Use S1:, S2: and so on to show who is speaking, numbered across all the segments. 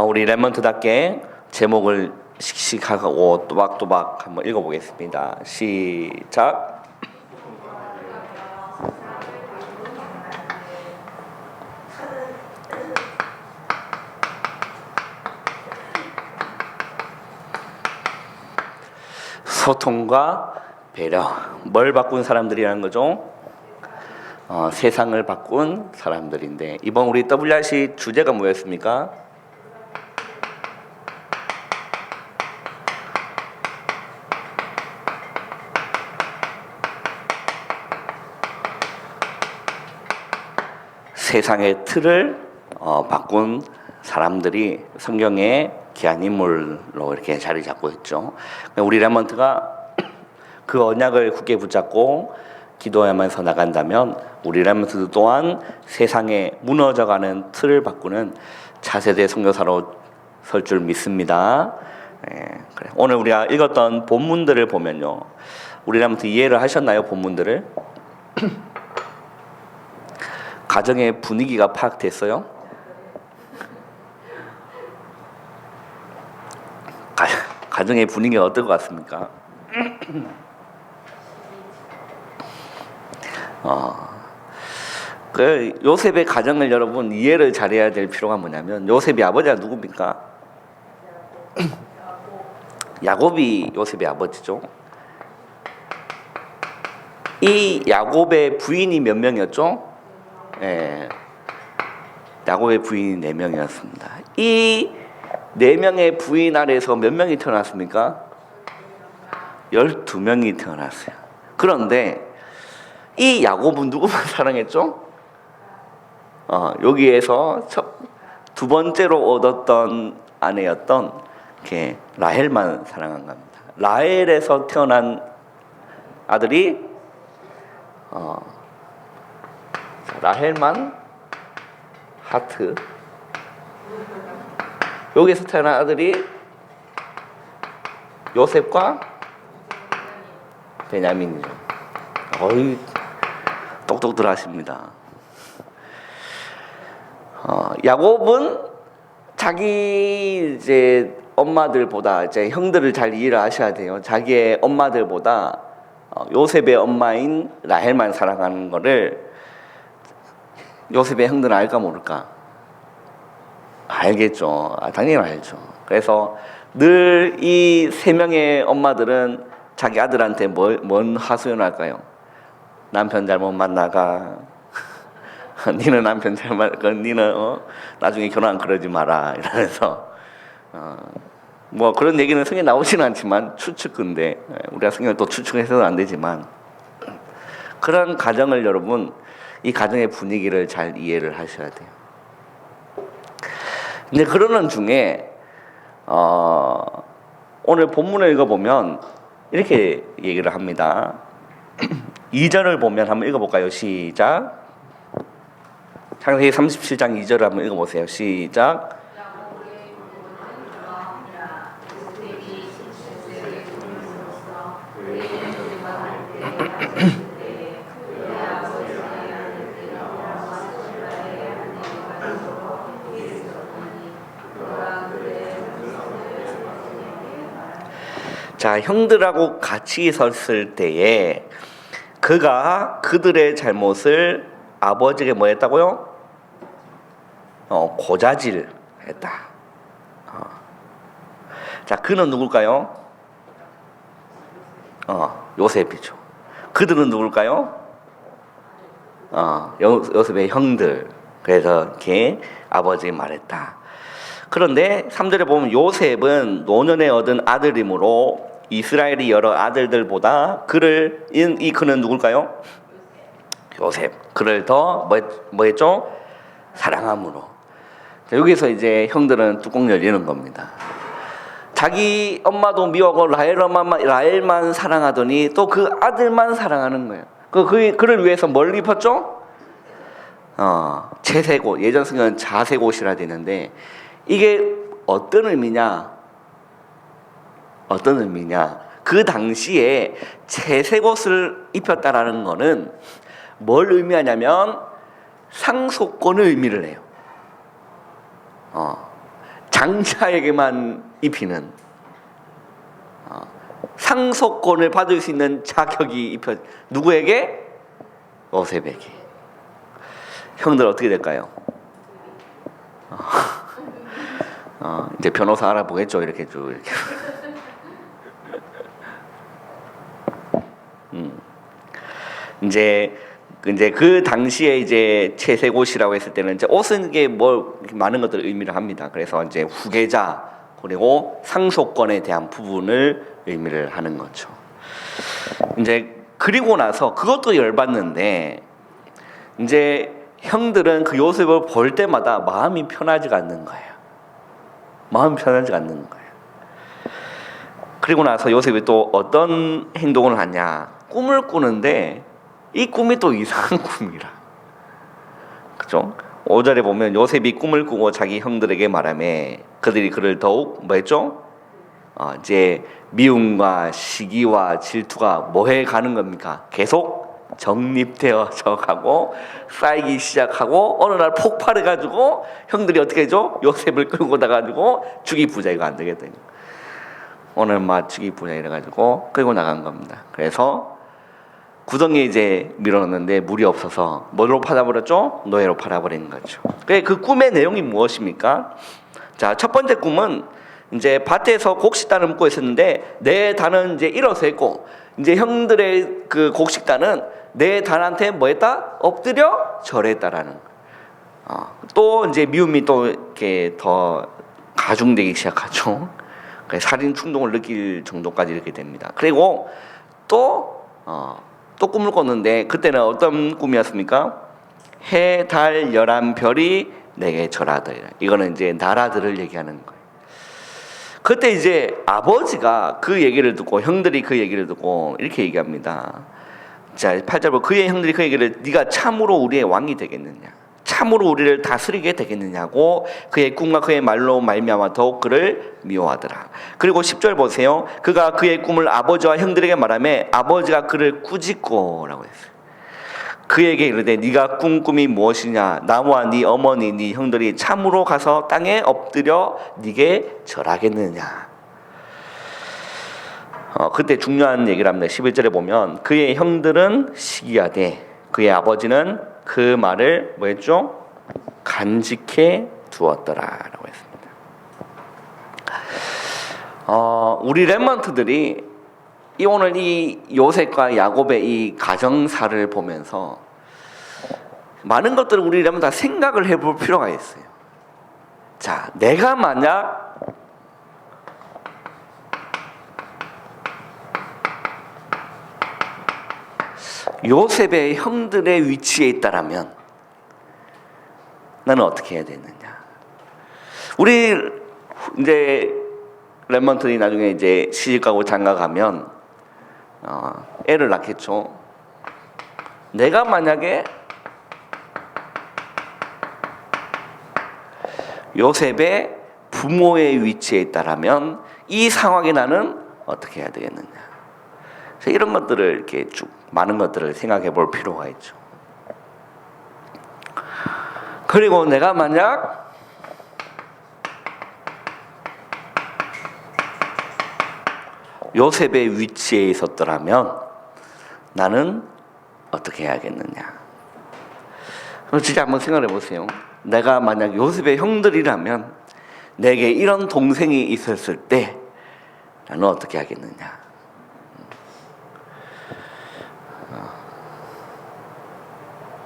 S1: 우리 랩먼트답게 제목을 씩씩하고 또박또박 한번 읽어보겠습니다. 시작. 소통과 배려. 뭘 바꾼 사람들이라는 거죠? 세상을 바꾼 사람들인데, 이번 우리 WRC 주제가 뭐였습니까? 세상의 틀을 바꾼 사람들이 성경의 귀한 인물로 이렇게 자리 잡고 있죠. 우리 랩먼트가 그 언약을 굳게 붙잡고 기도하면서 나간다면 우리 랩먼트 또한 세상에 무너져가는 틀을 바꾸는 차세대 선교사로 설 줄 믿습니다. 그래. 오늘 우리가 읽었던 본문들을 보면요, 우리 랩먼트 이해를 하셨나요? 본문들을? 가정의 분위기가 파악됐어요? 가정의 분위기가 어떨 것 같습니까? 그 요셉의 가정을 여러분 이해를 잘해야 될 필요가 뭐냐면, 요셉의 아버지가 누굽니까? 야곱이 요셉의 아버지죠. 이 야곱의 부인이 몇 명이었죠? 야곱의 부인이 4명이었습니다. 이 4명의 부인 아래에서 몇 명이 태어났습니까? 12명이 태어났어요. 그런데 이 야곱은 누구만 사랑했죠? 여기에서 두 번째로 얻었던 아내였던 라헬만 사랑한 겁니다. 라헬에서 태어난 아들이 라헬만 하트, 여기에서 태어난 아들이 요셉과 베냐민이죠. 어이, 똑똑들 하십니다. 야곱은 자기 이제 엄마들보다, 이제 형들을 잘 이해를 하셔야 돼요. 자기의 엄마들보다 요셉의 엄마인 라헬만 사랑하는 거를 요셉의 형들은 알까 모를까? 알겠죠. 당연히 알죠. 그래서 늘 이 3명의 엄마들은 자기 아들한테 뭔 하소연할까요? 남편 잘못 만나가. 니는 남편 니는 나중에 결혼 그러지 마라. 이러면서 뭐 그런 얘기는 성경에 나오지는 않지만 추측인데, 우리가 성경을 또 추측해서는 안 되지만, 그런 가정을 여러분, 이 가정의 분위기를 잘 이해를 하셔야 돼요. 근데 그러는 중에 오늘 본문을 읽어보면 이렇게 얘기를 합니다. 2절을 보면 한번 읽어볼까요? 시작. 창세기 37장 2절을 한번 읽어보세요. 시작. 자, 형들하고 같이 섰을 때에 그가 그들의 잘못을 아버지에게 뭐 했다고요? 고자질했다. 자, 그는 누굴까요? 요셉이죠. 그들은 누굴까요? 요셉의 형들. 그래서 이렇게 아버지에게 말했다. 그런데 3절에 보면 요셉은 노년에 얻은 아들이므로 이스라엘의 여러 아들들보다 이 그는 누굴까요? 요셉. 그를 더 뭐 했죠? 사랑함으로. 자, 여기서 이제 형들은 뚜껑 열리는 겁니다. 자기 엄마도 미워하고 라헬만 사랑하더니 또 그 아들만 사랑하는 거예요. 그를 위해서 뭘 입혔죠? 채색옷. 예전 성경은 자색옷이라 되는데, 이게 어떤 의미냐? 그 당시에 채색옷을 입혔다라는 거는 뭘 의미하냐면 상속권을 의미를 해요. 장자에게만 입히는 상속권을 받을 수 있는 자격이 입혀 누구에게? 요셉에게. 형들 어떻게 될까요? 이제 변호사 알아보겠죠. 이렇게 쭉 이렇게. 이제 그 당시에 이제 채색옷이라고 했을 때는 이제 옷은 게 뭐 많은 것들을 의미를 합니다. 그래서 이제 후계자 그리고 상속권에 대한 부분을 의미를 하는 거죠. 이제 그리고 나서 그것도 열받는데 이제 형들은 그 요셉을 볼 때마다 마음이 편하지가 않는 거예요. 마음이 편하지가 않는 거예요. 그리고 나서 요셉이 또 어떤 행동을 하냐? 꿈을 꾸는데 이 꿈이 또 이상한 꿈이라. 그죠? 5절에 보면 요셉이 꿈을 꾸고 자기 형들에게 말하며 그들이 그를 더욱 뭐 했죠? 이제 미움과 시기와 질투가 뭐해 가는 겁니까? 계속 정립되어져 가고 쌓이기 시작하고 어느 날 폭발해가지고 형들이 어떻게 해줘? 요셉을 끌고 나가지고 주기 부자 이거 안 되겠다. 오늘 막 주기 부자 이래가지고 끌고 나간 겁니다. 그래서 구덩이에 이제 밀어넣는데 물이 없어서 뭐로 팔아버렸죠? 노예로 팔아버린 거죠. 그 꿈의 내용이 무엇입니까? 자, 첫 번째 꿈은 이제 밭에서 곡식단을 묶고 있었는데 내 단은 이제 일어서 있고 이제 형들의 그 곡식단은 내 단한테 뭐 했다? 엎드려 절했다라는 또 이제 미움이 또 이렇게 더 가중되기 시작하죠. 살인 충동을 느낄 정도까지 이렇게 됩니다. 그리고 또 꿈을 꿨는데 그때는 어떤 꿈이었습니까? 해, 달, 열한 별이 내게 절하더라. 이거는 이제 나라들을 얘기하는 거예요. 그때 이제 아버지가 그 얘기를 듣고 형들이 그 얘기를 듣고 이렇게 얘기합니다. 자, 8절 보면 그의 형들이 그 얘기를 네가 참으로 우리의 왕이 되겠느냐? 참으로 우리를 다스리게 되겠느냐고 그의 꿈과 그의 말로 말미암아 더욱 그를 미워하더라. 그리고 10절 보세요. 그가 그의 꿈을 아버지와 형들에게 말하며 아버지가 그를 꾸짖고라고 했어요. 그에게 이르되 네가 꾼 꿈이 무엇이냐? 나와 네 어머니 네 형들이 참으로 가서 땅에 엎드려 네게 절하겠느냐? 그때 중요한 얘기를 합니다. 11절에 보면 그의 형들은 시기하되 그의 아버지는 그 말을 뭐 했죠? 간직해 두었더라라고 했습니다. 우리 렘넌트들이 오늘 이 요셉과 야곱의 이 가정사를 보면서 많은 것들을 우리 렘넌트 다 생각을 해볼 필요가 있어요. 자, 내가 만약 요셉의 형들의 위치에 있다라면 나는 어떻게 해야 되느냐? 우리 이제 렘넌트들이 나중에 이제 시집가고 장가가면 애를 낳겠죠. 내가 만약에 요셉의 부모의 위치에 있다라면 이 상황에 나는 어떻게 해야 되겠느냐? 이런 것들을 이렇게 쭉 많은 것들을 생각해 볼 필요가 있죠. 그리고 내가 만약 요셉의 위치에 있었더라면 나는 어떻게 해야겠느냐? 진짜 한번 생각해 보세요. 내가 만약 요셉의 형들이라면 내게 이런 동생이 있었을 때 나는 어떻게 하겠느냐?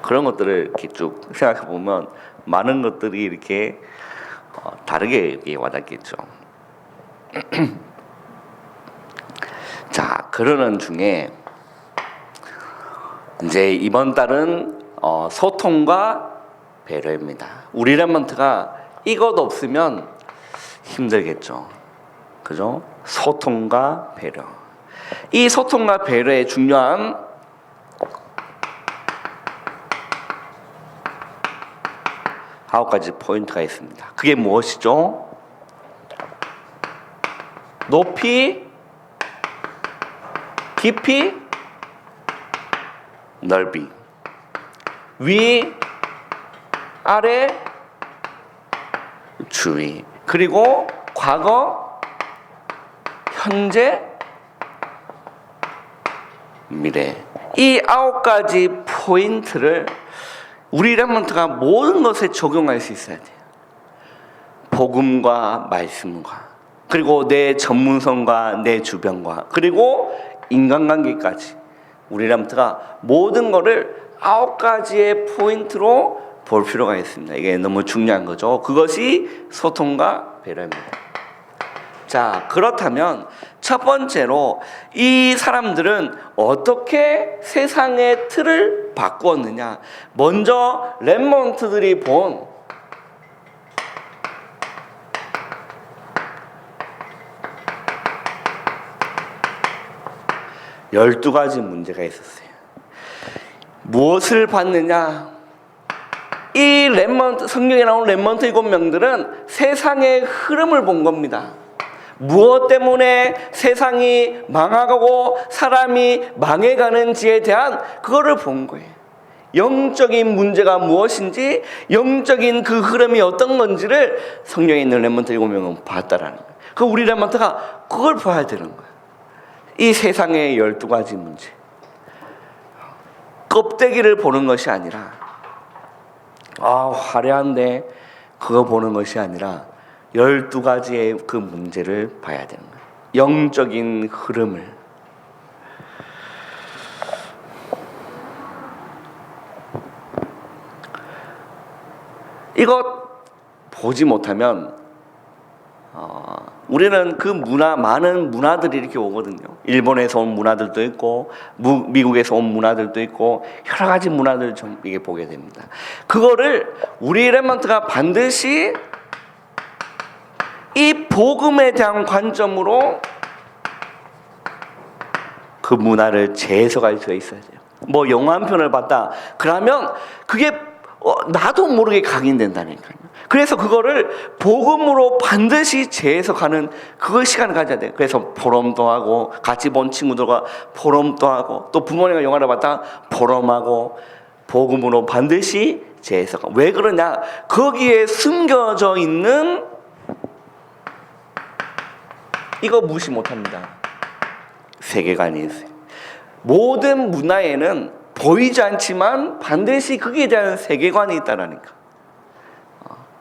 S1: 그런 것들을 이렇게 쭉 생각해 보면 많은 것들이 이렇게 다르게 와닿겠죠. 자, 그러는 중에 이제 이번 달은 소통과 배려입니다. 우리 렘넌트가 이것 없으면 힘들겠죠. 그죠? 소통과 배려. 이 소통과 배려의 중요한 9가지 포인트가 있습니다. 그게 무엇이죠? 높이, 깊이, 넓이, 위, 아래, 주위. 그리고 과거, 현재, 미래. 이 9가지 포인트를 우리 렘넌트가 모든 것에 적용할 수 있어야 돼요. 복음과 말씀과, 그리고 내 전문성과 내 주변과, 그리고 인간관계까지 우리 렘넌트가 모든 것을 9가지의 포인트로 볼 필요가 있습니다. 이게 너무 중요한 거죠. 그것이 소통과 배려입니다. 자, 그렇다면 첫 번째로 이 사람들은 어떻게 세상의 틀을 바꾸었느냐. 먼저 렘넌트들이 본 12가지 문제가 있었어요. 무엇을 봤느냐? 이 렘넌트, 성경에 나온 렘넌트 7명들은 세상의 흐름을 본 겁니다. 무엇 때문에 세상이 망하고 사람이 망해가는지에 대한 그거를 본 거예요. 영적인 문제가 무엇인지, 영적인 그 흐름이 어떤 건지를 성경에 있는 렘넌트 7명은 봤다라는 거예요. 그 우리 렘넌트가 그걸 봐야 되는 거예요. 이 세상의 12가지 문제. 껍데기를 보는 것이 아니라, 화려한데 그거 보는 것이 아니라 12가지의 그 문제를 봐야 되는 거예요. 영적인 흐름을. 이것 보지 못하면 우리는 그 많은 문화들이 이렇게 오거든요. 일본에서 온 문화들도 있고 미국에서 온 문화들도 있고 여러 가지 문화들을 좀 이게 보게 됩니다. 그거를 우리 렘넌트가 반드시 이 복음에 대한 관점으로 그 문화를 재해석할 수 있어야 돼요. 뭐 영화 한 편을 봤다. 그러면 그게 나도 모르게 각인된다니까요. 그래서 그거를 복음으로 반드시 재해석하는 그 시간을 가져야 돼요. 그래서 포럼도 하고, 같이 본 친구들과 포럼도 하고, 또 부모님과 영화를 봤다 포럼하고, 복음으로 반드시 재해석. 왜 그러냐? 거기에 숨겨져 있는 이거 무시 못합니다. 세계관이 있어요. 모든 문화에는 보이지 않지만 반드시 거기에 대한 세계관이 있다라니까.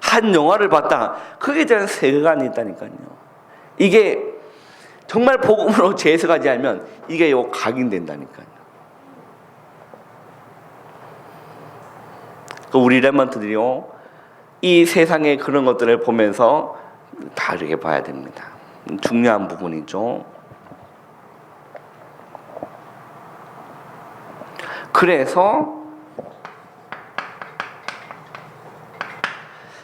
S1: 한 영화를 봤다. 거기에 대한 세계관이 있다니까요. 이게 정말 복음으로 재해석하지 않으면 이게 각인된다니까요. 우리 렘넌트들이요, 이 세상의 그런 것들을 보면서 다르게 봐야 됩니다. 중요한 부분이죠. 그래서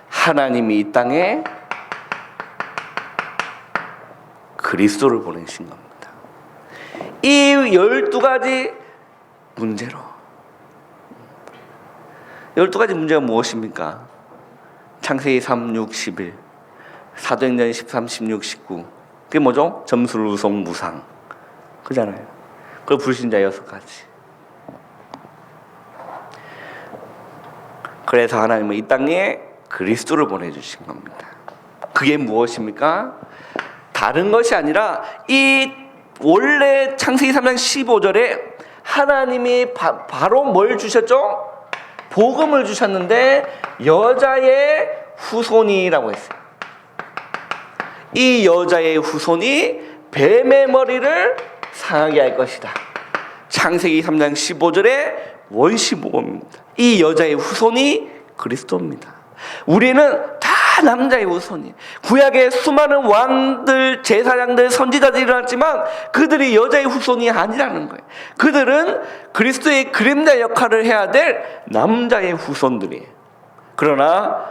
S1: 하나님이 이 땅에 그리스도를 보내신 겁니다. 이 12가지 문제로. 12가지 문제가 무엇입니까? 창세기 3, 6, 11, 사도행전 13, 16, 19. 그게 뭐죠? 점술우송, 무상. 그잖아요. 그리고 불신자 6가지. 그래서 하나님은 이 땅에 그리스도를 보내주신 겁니다. 그게 무엇입니까? 다른 것이 아니라 이 원래 창세기 3장 15절에 하나님이 바로 뭘 주셨죠? 복음을 주셨는데 여자의 후손이라고 했어요. 이 여자의 후손이 뱀의 머리를 상하게 할 것이다. 창세기 3장 15절의 원시복음입니다. 이 여자의 후손이 그리스도입니다. 우리는 다 남자의 후손이에요. 구약의 수많은 왕들, 제사장들, 선지자들이 일어났지만 그들이 여자의 후손이 아니라는 거예요. 그들은 그리스도의 그림자 역할을 해야 될 남자의 후손들이에요. 그러나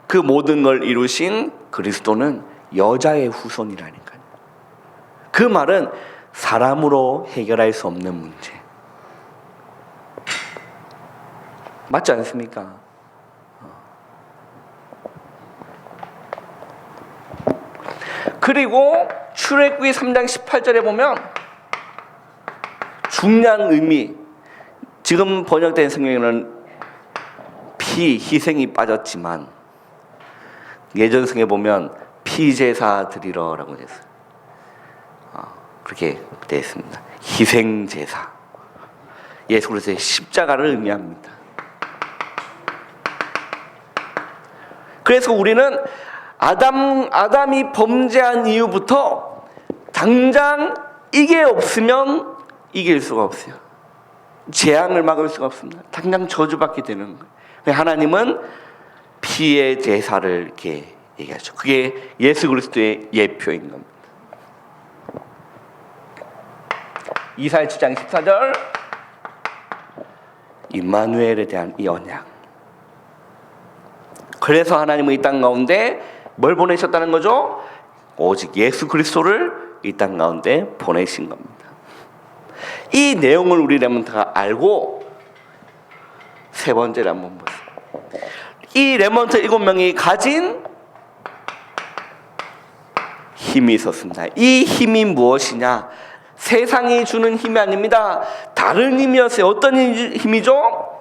S1: 그 모든 걸 이루신 그리스도는 여자의 후손이라니까요. 그 말은 사람으로 해결할 수 없는 문제. 맞지 않습니까? 그리고 출애굽기 3장 18절에 보면 중요한 의미, 지금 번역된 성경에는 희생이 빠졌지만 예전 성경에 보면 피제사 드리러라고 됐어요. 그렇게 되어 있습니다. 희생제사. 예수 그리스도의 십자가를 의미합니다. 그래서 우리는 아담이 범죄한 이후부터 당장 이게 없으면 이길 수가 없어요. 재앙을 막을 수가 없습니다. 당장 저주받게 되는 거예요. 하나님은 피의 제사를 이렇게 얘기하죠. 그게 예수 그리스도의 예표인 겁니다. 이사야 7장 14절, 임마누엘에 대한 이 언약. 그래서 하나님은 이 땅 가운데 뭘 보내셨다는 거죠? 오직 예수 그리스도를 이 땅 가운데 보내신 겁니다. 이 내용을 우리 렘넌트가 알고 세 번째를 한번 보세요. 이 렘넌트 7명이 가진 힘이 있었습니다. 이 힘이 무엇이냐? 세상이 주는 힘이 아닙니다. 다른 힘이었어요. 어떤 힘이죠?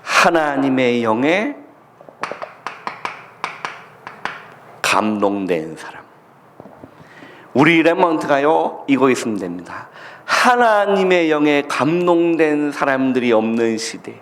S1: 하나님의 영에 감동된 사람. 우리 렘넌트가요, 이거 있으면 됩니다. 하나님의 영에 감동된 사람들이 없는 시대.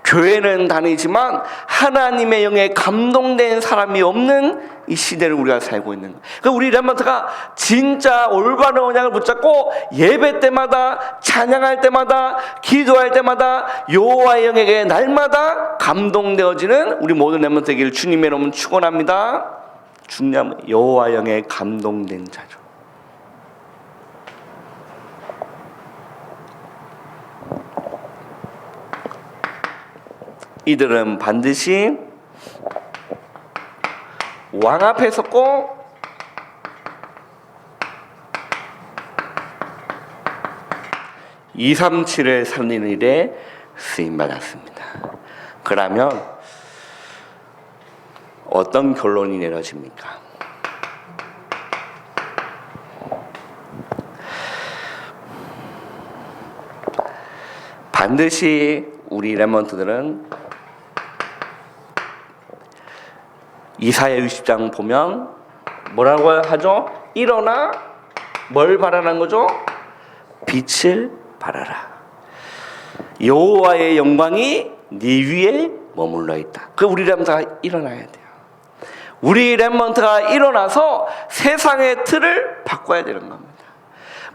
S1: 교회는 다니지만 하나님의 영에 감동된 사람이 없는 이 시대를 우리가 살고 있는 거예요. 그러니까 우리 렘넌트가 진짜 올바른 언약을 붙잡고 예배 때마다, 찬양할 때마다, 기도할 때마다 여호와의 영에게 날마다 감동되어지는 우리 모든 렘넌트 되기를 주님의 이름으로 축원합니다. 중요한 여호와의 영에 감동된 자죠. 이들은 반드시 왕 앞에 섰고 (237을) 살리는 일에 쓰임받았습니다. 그러면 어떤 결론이 내려집니까? 반드시 우리 렘넌트들은 이사야 60장 보면 뭐라고 하죠? 일어나 뭘 바라는 거죠? 빛을 발하라. 여호와의 영광이 네 위에 머물러 있다. 그 우리 렘넌트가 일어나야 돼요. 우리 렘넌트가 일어나서 세상의 틀을 바꿔야 되는 겁니다.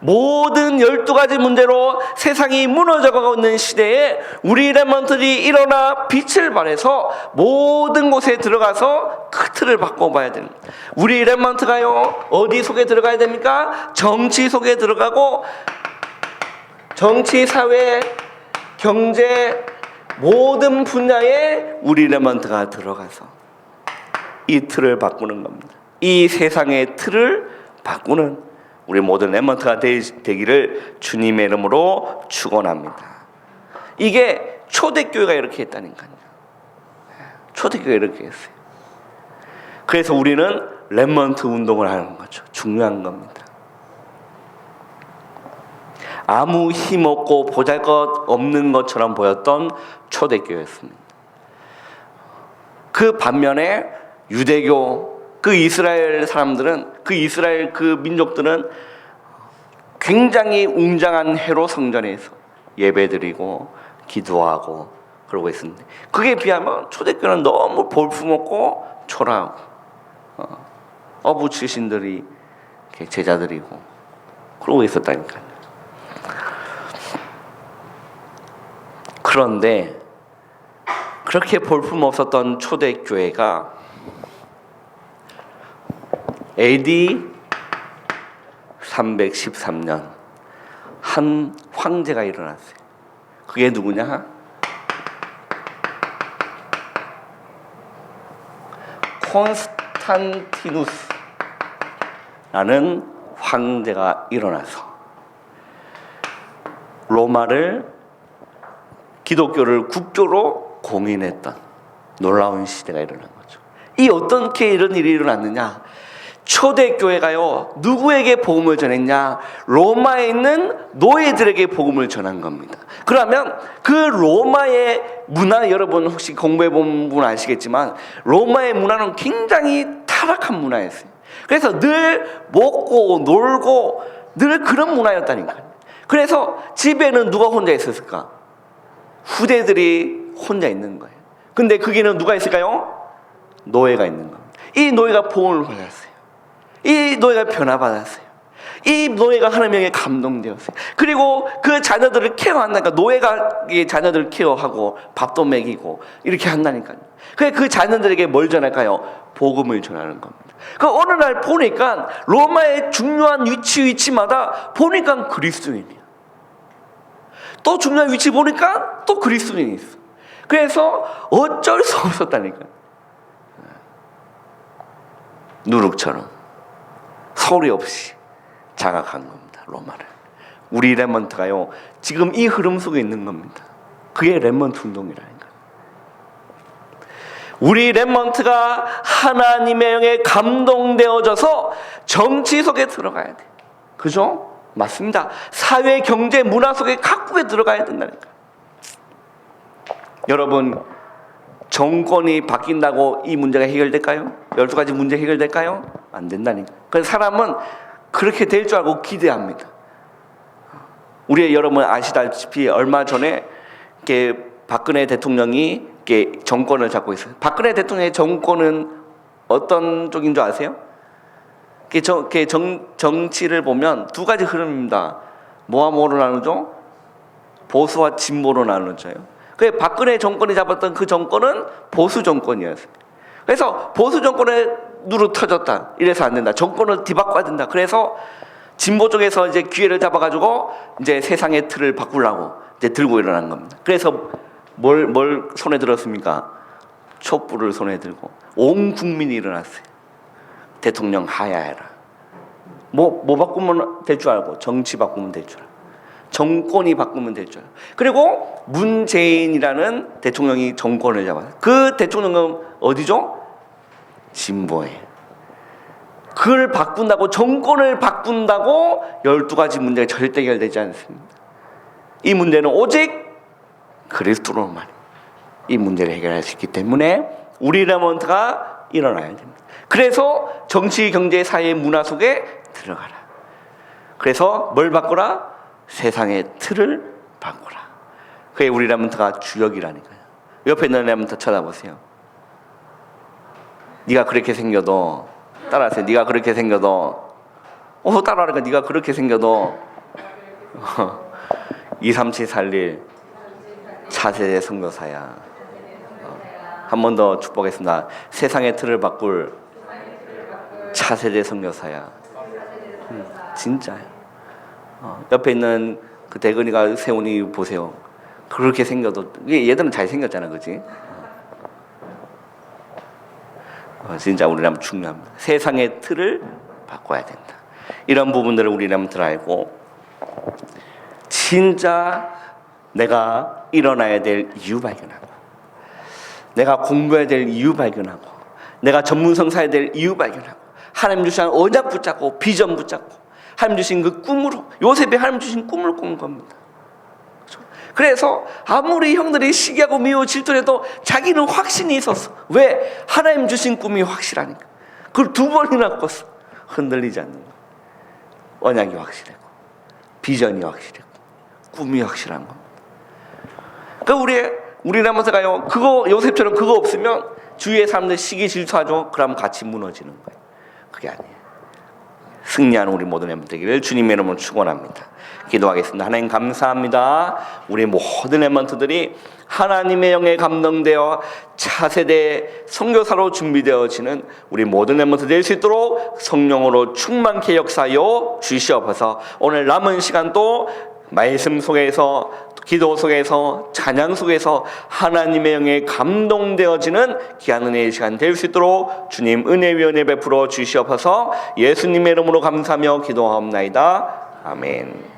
S1: 모든 12가지 문제로 세상이 무너져가고 있는 시대에 우리 렘넌트들이 일어나 빛을 발해서 모든 곳에 들어가서 그 틀을 바꿔봐야 됩니다. 우리 렘넌트가요, 어디 속에 들어가야 됩니까? 정치 속에 들어가고 정치, 사회, 경제 모든 분야에 우리 렘넌트가 들어가서 이 틀을 바꾸는 겁니다. 이 세상의 틀을 바꾸는 우리 모든 렘넌트가 되기를 주님의 이름으로 축원합니다. 이게 초대교회가 이렇게 했다니까요. 초대교회가 이렇게 했어요. 그래서 우리는 렘넌트 운동을 하는 거죠. 중요한 겁니다. 아무 힘 없고 보잘것 없는 것처럼 보였던 초대교회였습니다. 그 반면에 유대교, 그 이스라엘 사람들은, 그 이스라엘 그 민족들은 굉장히 웅장한 해로 성전에서 예배드리고 기도하고 그러고 있습니다. 그게 비하면 초대교회는 너무 볼품없고 초라하고 어부출신들이 제자들이고 그러고 있었다니까요. 그런데 그렇게 볼품없었던 초대교회가 AD 313년 한 황제가 일어났어요. 그게 누구냐? 콘스탄티누스라는 황제가 일어나서 로마를, 기독교를 국교로 공인했던 놀라운 시대가 일어난 거죠. 이 어떻게 이런 일이 일어났느냐? 초대교회가요, 누구에게 복음을 전했냐? 로마에 있는 노예들에게 복음을 전한 겁니다. 그러면 그 로마의 문화, 여러분 혹시 공부해 본 분 아시겠지만 로마의 문화는 굉장히 타락한 문화였어요. 그래서 늘 먹고 놀고 늘 그런 문화였다니까요. 그래서 집에는 누가 혼자 있었을까? 후대들이 혼자 있는 거예요. 근데 거기는 누가 있을까요? 노예가 있는 겁니다. 이 노예가 복음을 받았어요. 이 노예가 변화받았어요. 이 노예가 하나님에게 감동되었어요. 그리고 그 자녀들을 케어한다니까. 노예가 자녀들을 케어하고 밥도 먹이고 이렇게 한다니까요. 그 자녀들에게 뭘 전할까요? 복음을 전하는 겁니다. 그 어느 날 보니까 로마의 중요한 위치마다 보니까 그리스도인이야. 또 중요한 위치 보니까 또 그리스도인이 있어. 그래서 어쩔 수 없었다니까. 누룩처럼 소리 없이 장악한 겁니다. 로마를. 우리 렘넌트가요 지금 이 흐름 속에 있는 겁니다. 그게 렘넌트 운동이라니까. 우리 렘넌트가 하나님의 영에 감동되어져서 정치 속에 들어가야 돼. 그죠? 맞습니다. 사회, 경제, 문화 속에 각국에 들어가야 된다니까. 여러분, 정권이 바뀐다고 이 문제가 해결될까요? 12가지 문제 해결될까요? 안 된다니까. 그래서 사람은 그렇게 될 줄 알고 기대합니다. 우리 여러분 아시다시피 얼마 전에 이렇게 박근혜 대통령이 이렇게 정권을 잡고 있어요. 박근혜 대통령의 정권은 어떤 쪽인 줄 아세요? 정치를 보면 두 가지 흐름입니다. 뭐와 뭐로 나누죠? 보수와 진보로 나누죠요. 그 박근혜 정권이 잡았던 그 정권은 보수 정권이었어요. 그래서 보수 정권에 누르 터졌다. 이래서 안 된다. 정권을 뒤바꿔야 된다. 그래서 진보 쪽에서 이제 기회를 잡아가지고 이제 세상의 틀을 바꾸려고 이제 들고 일어난 겁니다. 그래서 뭘 손에 들었습니까? 촛불을 손에 들고 온 국민이 일어났어요. 대통령 하야해라. 뭐 바꾸면 될 줄 알고, 정치 바꾸면 될 줄 알고, 정권이 바꾸면 될 줄 알고. 그리고 문재인이라는 대통령이 정권을 잡아요. 그 대통령은 어디죠? 진보예요. 그걸 바꾼다고, 정권을 바꾼다고 12가지 문제가 절대 해결되지 않습니다. 이 문제는 오직 그리스도로만 이 문제를 해결할 수 있기 때문에 우리 렘넌트가 일어나야 됩니다. 그래서 정치, 경제, 사회, 문화 속에 들어가라. 그래서 뭘 바꾸라? 세상의 틀을 바꾸라. 그게 우리 렘넌트가 주역이라니까요. 옆에 있는 렘넌트 쳐다보세요. 네가 그렇게 생겨도, 따라하세요. 네가 그렇게 생겨도, 따라하니까 네가 그렇게 생겨도 23741 차세대 선교사야. 한 번 더 축복했습니다. 세상의 틀을 바꿀 차세대 선교사야. 진짜요. 옆에 있는 그 대근이가 세훈이 보세요. 그렇게 생겨도, 얘들은 잘생겼잖아, 그지? 진짜 우리라면 중요합니다. 세상의 틀을 바꿔야 된다. 이런 부분들을 우리라면 알고 진짜 내가 일어나야 될 이유 발견하고, 내가 공부해야 될 이유 발견하고, 내가 전문 성사해야 될 이유 발견하고, 하나님 주신 언약 붙잡고 비전 붙잡고 하나님 주신 그 꿈으로, 요셉이 하나님 주신 꿈을 꾸는 겁니다. 그래서 아무리 형들이 시기하고 미워 질투해도 자기는 확신이 있었어. 왜? 하나님 주신 꿈이 확실하니까. 그걸 2번이나 꿨어. 흔들리지 않는 거야. 언약이 확실하고 비전이 확실하고 꿈이 확실한 겁니다. 그러니까 우리 렘넌트가요, 그거 요셉처럼 그거 없으면 주위의 사람들 시기 질투하죠. 그럼 같이 무너지는 거예요. 그게 아니에요. 승리하는 우리 모든 렘넌트 되기를 주님의 이름으로 축원합니다. 기도하겠습니다. 하나님 감사합니다. 우리 모든 렘넌트들이 하나님의 영에 감동되어 차세대 선교사로 준비되어지는 우리 모든 렘넌트 될 수 있도록 성령으로 충만케 역사하여 주시옵소서. 오늘 남은 시간도 말씀 속에서, 기도 속에서, 찬양 속에서 하나님의 영에 감동되어지는 귀한 은혜의 시간 될 수 있도록 주님 은혜위원회 베풀어 주시옵소서. 예수님의 이름으로 감사하며 기도하옵나이다. 아멘.